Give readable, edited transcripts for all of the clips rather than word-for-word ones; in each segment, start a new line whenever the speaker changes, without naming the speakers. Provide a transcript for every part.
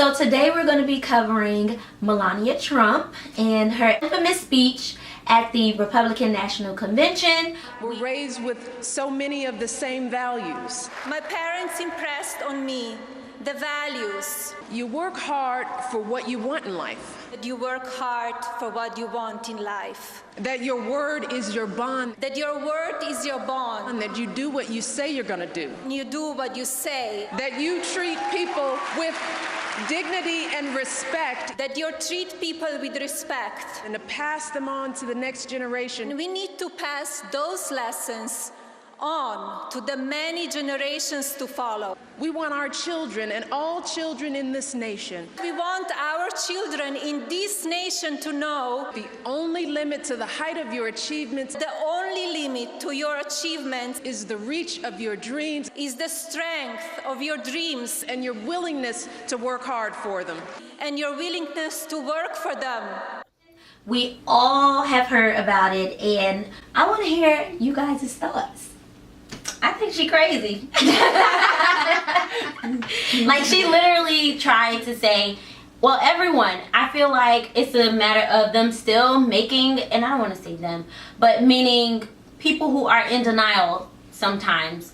So today we're going to be covering Melania Trump and her infamous speech at the Republican National Convention.
We're raised with so many of the same values.
My parents impressed on me the values.
You work hard for what you want in life.
That you work hard for what you want in life.
That your word is your bond.
That your word is your bond.
And that you do what you say you're going to do.
You do what you say.
That you treat people with dignity and respect.
That you treat people with respect.
And to pass them on to the next generation.
And we need to pass those lessons on to the many generations to follow.
We want our children and all children in this nation.
We want our children in this nation to know
the only limit to the height of your achievements,
the only limit to your achievements
is the reach of your dreams,
is the strength of your dreams,
and your willingness to work hard for them.
And your willingness to work for them.
We all have heard about it, and I want to hear you guys' thoughts. I think she crazy. Like, she literally tried to say, well, everyone, I feel like it's a matter of them still making, and I don't want to say them, but meaning people who are in denial sometimes,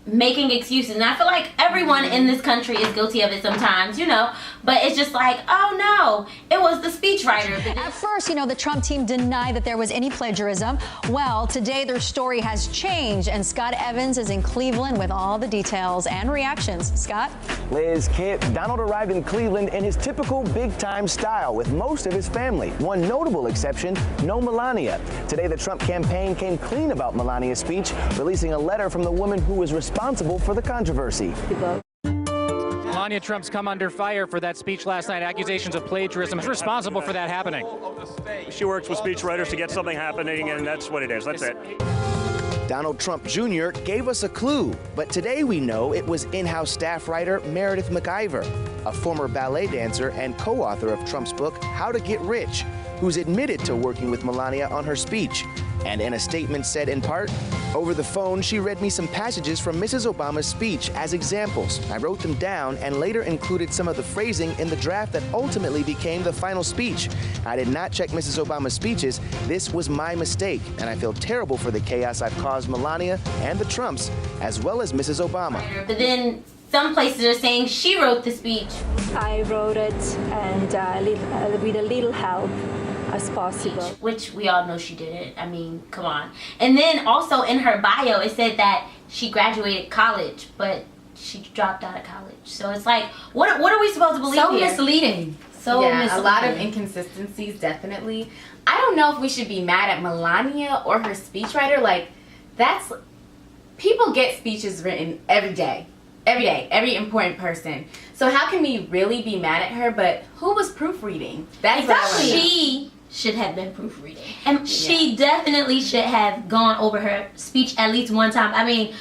making excuses. And I feel like everyone in this country is guilty of it sometimes, you know, but it's just like, oh no, it was the speechwriter.
At first, you know, the Trump team denied that there was any plagiarism. Well, today their story has changed, and Scott Evans is in Cleveland with all the details and reactions. Scott?
Liz, Kit, Donald arrived in Cleveland in his typical big-time style with most of his family. One notable exception, no Melania. Today, the Trump campaign came clean about Melania's speech, releasing a letter from the woman who was responsible for the controversy.
Melania Trump's come under fire for that speech last night. Accusations of plagiarism. Who's responsible for that happening?
She works with speechwriters to get something happening, and that's what it is. That's it.
Donald Trump Jr. gave us a clue, but today we know it was in-house staff writer Meredith McIver, a former ballet dancer and co-author of Trump's book, How to Get Rich, who's admitted to working with Melania on her speech. And in a statement said in part, over the phone, she read me some passages from Mrs. Obama's speech as examples. I wrote them down and later included some of the phrasing in the draft that ultimately became the final speech. I did not check Mrs. Obama's speeches. This was my mistake, and I feel terrible for the chaos I've caused Melania and the Trumps, as well as Mrs. Obama.
But then some places are saying she wrote the speech.
I wrote it, and with a little help as possible.
Which we all know she didn't. I mean, come on. And then also in her bio, it said that she graduated college, but she dropped out of college. So it's like, what are we supposed to believe
so
here?
Misleading.
So
yeah,
misleading.
A lot of inconsistencies, definitely. I don't know if we should be mad at Melania or her speechwriter. Like, that's... People get speeches written every day. Every day. Every important person. So how can we really be mad at her? But who was proofreading? That's
exactly. She should have been proofreading. And she definitely should have gone over her speech at least one time. I mean,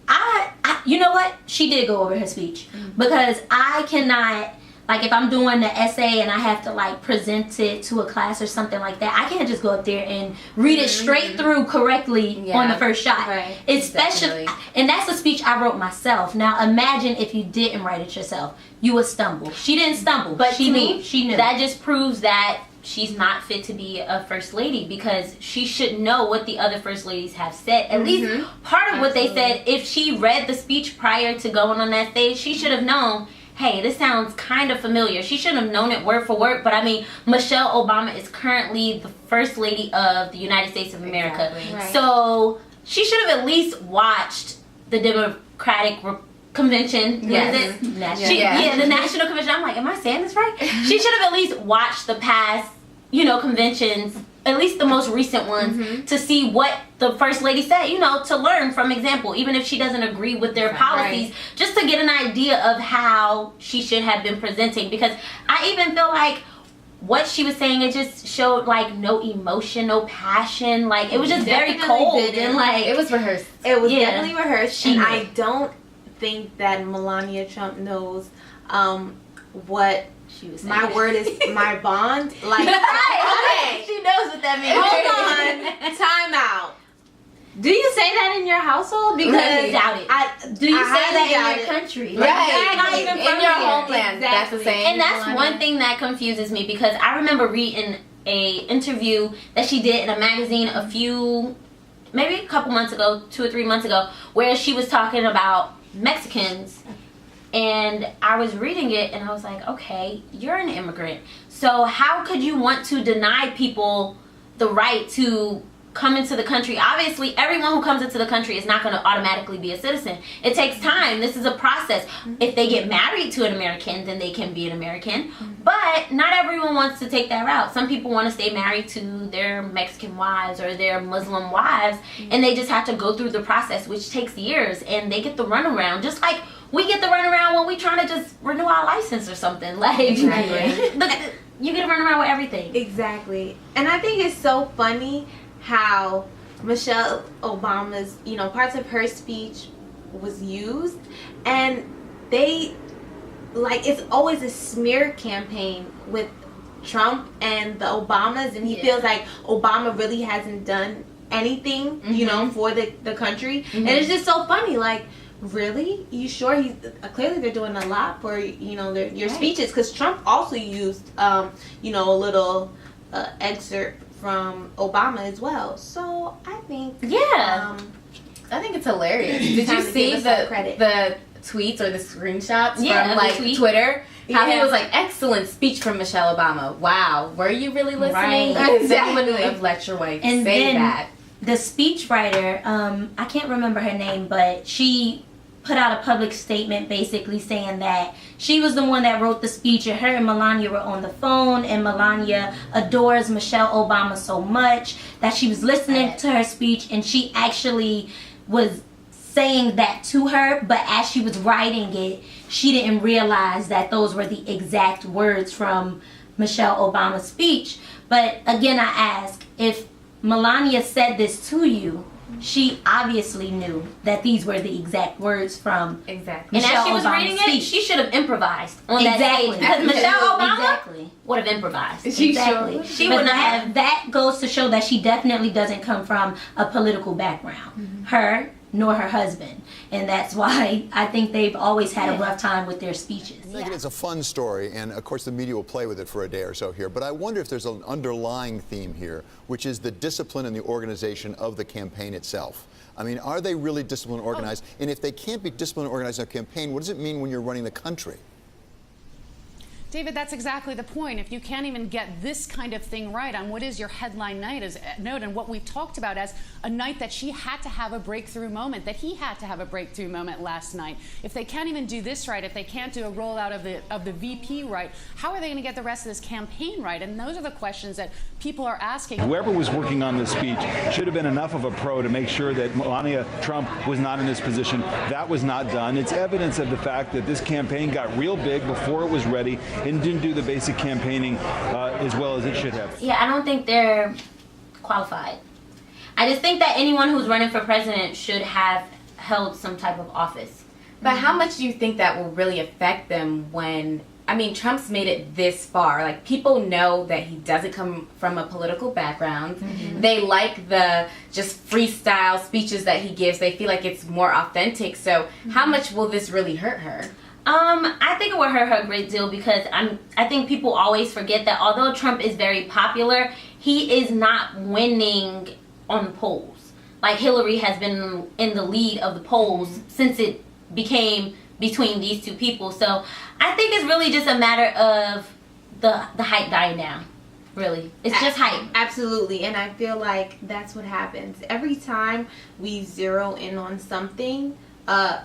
I you know what? She did go over her speech. Because I cannot, like, if I'm doing the essay and I have to, like, present it to a class or something like that, I can't just go up there and read it straight through correctly on the first shot.
Right.
Especially, and that's a speech I wrote myself. Now, imagine if you didn't write it yourself. You would stumble. She didn't stumble, but she knew. She knew. That just proves that she's not fit to be a first lady, because she should know what the other first ladies have said. At least part of what they said. If she read the speech prior to going on that stage, she should have known, hey, this sounds kind of familiar. She shouldn't have known it word for word, but I mean, Michelle Obama is currently the first lady of the United States of America.
Exactly. Right.
So she should have at least watched the Democratic Convention.
Yes.
The National Convention. I'm like, am I saying this right? She should have at least watched the past, you know, conventions, at least the most recent ones, to see what the first lady said, you know, to learn from example, even if she doesn't agree with their policies, just to get an idea of how she should have been presenting. Because I even feel like what she was saying, it just showed like no emotion, no passion. Like, it was just very cold and like,
it was rehearsed.
It was definitely rehearsed, and
knew.
I don't think that Melania Trump knows what
she was saying.
my word is my bond. Like,
okay. She knows what that means.
Hold on, time out. Do you say that in your household? Because
I doubt it. Do you say that in your country?
Right.
Not even
in your homeland.
Exactly.
That's the same.
And that's one thing that confuses me, because I remember reading a interview that she did in a magazine maybe a couple months ago, 2 or 3 months ago, where she was talking about Mexicans. And I was reading it and I was like, okay, you're an immigrant. So how could you want to deny people the right to come into the country? Obviously, everyone who comes into the country is not going to automatically be a citizen. It takes time. This is a process. If they get married to an American, then they can be an American. But not everyone wants to take that route. Some people want to stay married to their Mexican wives or their Muslim wives, and they just have to go through the process, which takes years, and they get the runaround. Just like we get the runaround when we trying to just renew our license or something. Like,
Exactly.
you get to run around with everything.
Exactly. And I think it's so funny how Michelle Obama's, parts of her speech was used, and they, it's always a smear campaign with Trump and the Obamas, and he feels like Obama really hasn't done anything, for the country. And it's just so funny, really? You sure? Clearly they're doing a lot for, your speeches, because Trump also used, a little excerpt from Obama as well. So I think
I think it's hilarious. Did you see the tweets or the screenshots from Twitter? How he was like, excellent speech from Michelle Obama. Wow, were you really listening?
Right.
Exactly. Wouldn't have let your wife
and
say
then
that.
The speechwriter, I can't remember her name, but she put out a public statement basically saying that she was the one that wrote the speech, and her and Melania were on the phone, and Melania adores Michelle Obama so much that she was listening to her speech, and she actually was saying that to her, but as she was writing it, she didn't realize that those were the exact words from Michelle Obama's speech. But again, I ask, if Melania said this to you, she obviously knew that these were the exact words from
Exactly.
Michelle
And as she was
Obama's
reading
speech.
it, she should have improvised on
Exactly.
that stage. Because Michelle Obama
would have improvised.
She
exactly.
sure.
She would not have. That goes to show that she definitely doesn't come from a political background. Her nor her husband. And that's why I think they've always had a rough time with their speeches.
I think it's a fun story, and of course the media will play with it for a day or so here, but I wonder if there's an underlying theme here, which is the discipline and the organization of the campaign itself. I mean, are they really disciplined and organized? And if they can't be disciplined and organized in a campaign, what does it mean when you're running the country?
David, that's exactly the point. If you can't even get this kind of thing right on what is your headline note and what we've talked about as a night that she had to have a breakthrough moment, that he had to have a breakthrough moment last night. If they can't even do this right, if they can't do a rollout of the VP right, how are they going to get the rest of this campaign right? And those are the questions that people are asking.
Whoever was working on this speech should have been enough of a pro to make sure that Melania Trump was not in this position. That was not done. It's evidence of the fact that this campaign got real big before it was ready and didn't do the basic campaigning as well as it should have.
Yeah, I don't think they're qualified. I just think that anyone who's running for president should have held some type of office.
But how much do you think that will really affect them when, Trump's made it this far. Like, people know that he doesn't come from a political background. They like the just freestyle speeches that he gives. They feel like it's more authentic. So how much will this really hurt her?
I think it would hurt her a great deal, because I think people always forget that although Trump is very popular, he is not winning on the polls. Like, Hillary has been in the lead of the polls since it became between these two people. So I think it's really just a matter of the hype dying down. Really, it's just hype.
Absolutely. And I feel like that's what happens every time we zero in on something.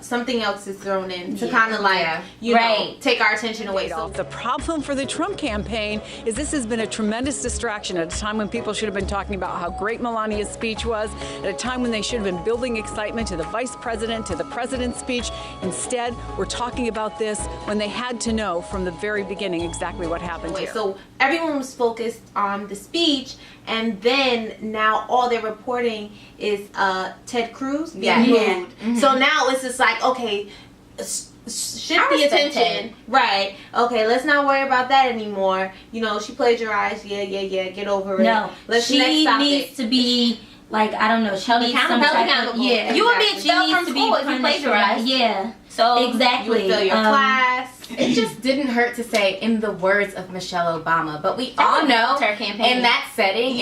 Something else is thrown in to kind of take our attention away. So
the problem for the Trump campaign is this has been a tremendous distraction at a time when people should have been talking about how great Melania's speech was, at a time when they should have been building excitement to the vice president, to the president's speech. Instead, we're talking about this when they had to know from the very beginning exactly what happened here.
So everyone was focused on the speech, and then now all they're reporting is Ted Cruz being moved. So now it's just like, okay, shift the attention. Right. Okay, let's not worry about that anymore. She plagiarized. Yeah, get over it.
No,
Let's
she
next topic.
needs to be like, I don't know, she needs some type of, yeah.
You would be expelled from school if you plagiarized.
Yeah.
So
exactly.
You would fail your class.
It just didn't hurt to say, in the words of Michelle Obama, but we all know
her campaign.
in that setting,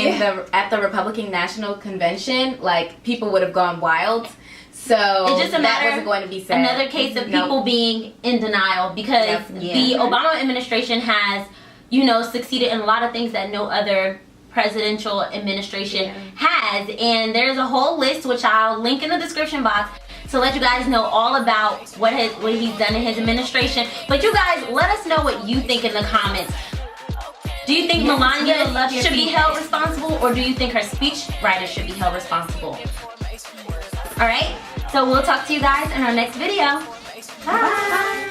at the Republican National Convention, like, people would have gone wild. So
it's just a matter,
that wasn't going to be said.
Another case of people being in denial because the Obama administration has, you know, succeeded in a lot of things that no other presidential administration has, and there's a whole list which I'll link in the description box to let you guys know all about what he's done in his administration. But you guys, let us know what you think in the comments. Do you think Melania should be held responsible, or do you think her speechwriter should be held responsible? Alright, so we'll talk to you guys in our next video. Bye!